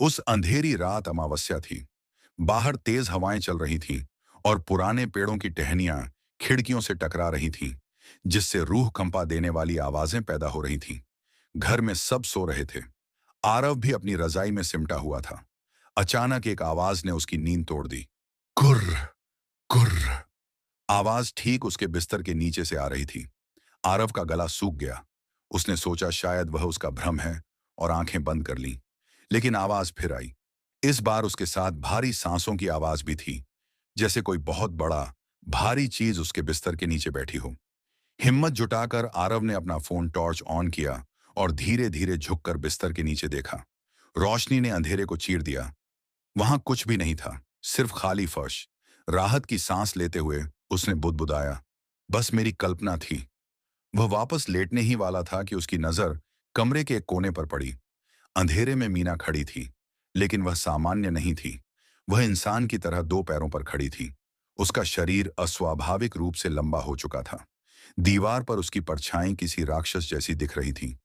उस अंधेरी रात अमावस्या थी। बाहर तेज हवाएं चल रही थीं और पुराने पेड़ों की टहनियां खिड़कियों से टकरा रही थीं, जिससे रूह कंपा देने वाली आवाजें पैदा हो रही थीं। घर में सब सो रहे थे। आरव भी अपनी रजाई में सिमटा हुआ था। अचानक एक आवाज ने उसकी नींद तोड़ दी। कुर्र, कुर्र। आवाज ठीक उसके बिस्तर के नीचे से आ रही थी। आरव का गला सूख गया। उसने सोचा शायद वह उसका भ्रम है और आंखें बंद कर लीं। लेकिन आवाज फिर आई। इस बार उसके साथ भारी सांसों की आवाज भी थी, जैसे कोई बहुत बड़ा भारी चीज उसके बिस्तर के नीचे बैठी हो। हिम्मत जुटाकर आरव ने अपना फोन टॉर्च ऑन किया और धीरे धीरे झुककर बिस्तर के नीचे देखा। रोशनी ने अंधेरे को चीर दिया। वहां कुछ भी नहीं था, सिर्फ खाली फर्श। राहत की सांस लेते हुए उसने बुदबुदाया, बस मेरी कल्पना थी। वह वापस लेटने ही वाला था कि उसकी नजर कमरे के एक कोने पर पड़ी। अंधेरे में मीना खड़ी थी, लेकिन वह सामान्य नहीं थी। वह इंसान की तरह दो पैरों पर खड़ी थी। उसका शरीर अस्वाभाविक रूप से लंबा हो चुका था। दीवार पर उसकी परछाई किसी राक्षस जैसी दिख रही थी।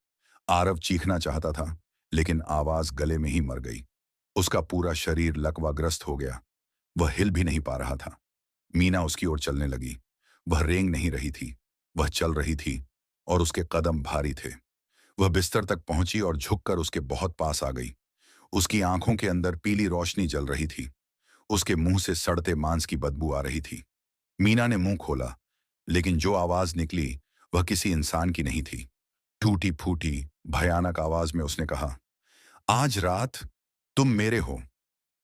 आरव चीखना चाहता था, लेकिन आवाज गले में ही मर गई। उसका पूरा शरीर लकवाग्रस्त हो गया। वह हिल भी नहीं पा रहा था। मीना उसकी ओर चलने लगी। वह रेंग नहीं रही थी, वह चल रही थी, और उसके कदम भारी थे। वह बिस्तर तक पहुंची और झुककर उसके बहुत पास आ गई। उसकी आंखों के अंदर पीली रोशनी जल रही थी। उसके मुंह से सड़ते मांस की बदबू आ रही थी। मीना ने मुंह खोला, लेकिन जो आवाज निकली वह किसी इंसान की नहीं थी। टूटी फूटी भयानक आवाज में उसने कहा, आज रात तुम मेरे हो।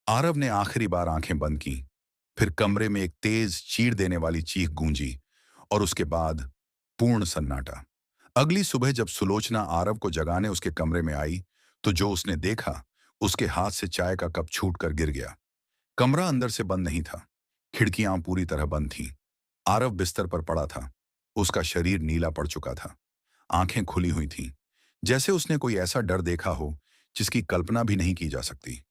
आरव ने आखिरी बार आंखें बंद की। फिर कमरे में एक तेज चीर देने वाली चीख गूंजी, और उसके बाद पूर्ण सन्नाटा। अगली सुबह जब सुलोचना आरव को जगाने उसके कमरे में आई, तो जो उसने देखा, उसके हाथ से चाय का कप छूटकर गिर गया। कमरा अंदर से बंद नहीं था। खिड़कियां पूरी तरह बंद थीं। आरव बिस्तर पर पड़ा था। उसका शरीर नीला पड़ चुका था। आंखें खुली हुई थीं, जैसे उसने कोई ऐसा डर देखा हो जिसकी कल्पना भी नहीं की जा सकती।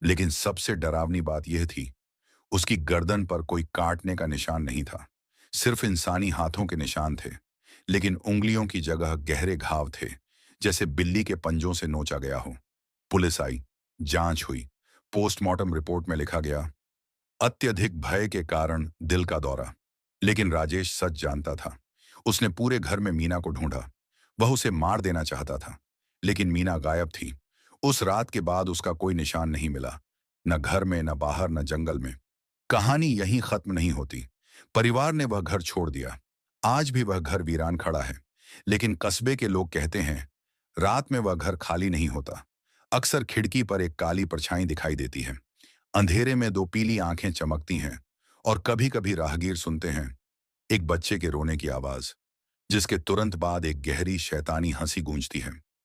लेकिन सबसे डरावनी बात यह थी, उसकी गर्दन पर कोई काटने का निशान नहीं था। सिर्फ इंसानी हाथों के निशान थे, लेकिन उंगलियों की जगह गहरे घाव थे, जैसे बिल्ली के पंजों से नोचा गया हो। पुलिस आई, जांच हुई। पोस्टमार्टम रिपोर्ट में लिखा गया, अत्यधिक भय के कारण दिल का दौरा। लेकिन राजेश सच जानता था। उसने पूरे घर में मीना को ढूंढा। वह उसे मार देना चाहता था, लेकिन मीना गायब थी। उस रात के बाद उसका कोई निशान नहीं मिला, न घर में, न बाहर, न जंगल में। कहानी यहीं खत्म नहीं होती। परिवार ने वह घर छोड़ दिया। आज भी वह घर वीरान खड़ा है। लेकिन कस्बे के लोग कहते हैं, रात में वह घर खाली नहीं होता। अक्सर खिड़की पर एक काली परछाई दिखाई देती है। अंधेरे में दो पीली आंखें चमकती हैं, और कभी कभी राहगीर सुनते हैं एक बच्चे के रोने की आवाज, जिसके तुरंत बाद एक गहरी शैतानी हंसी गूंजती है।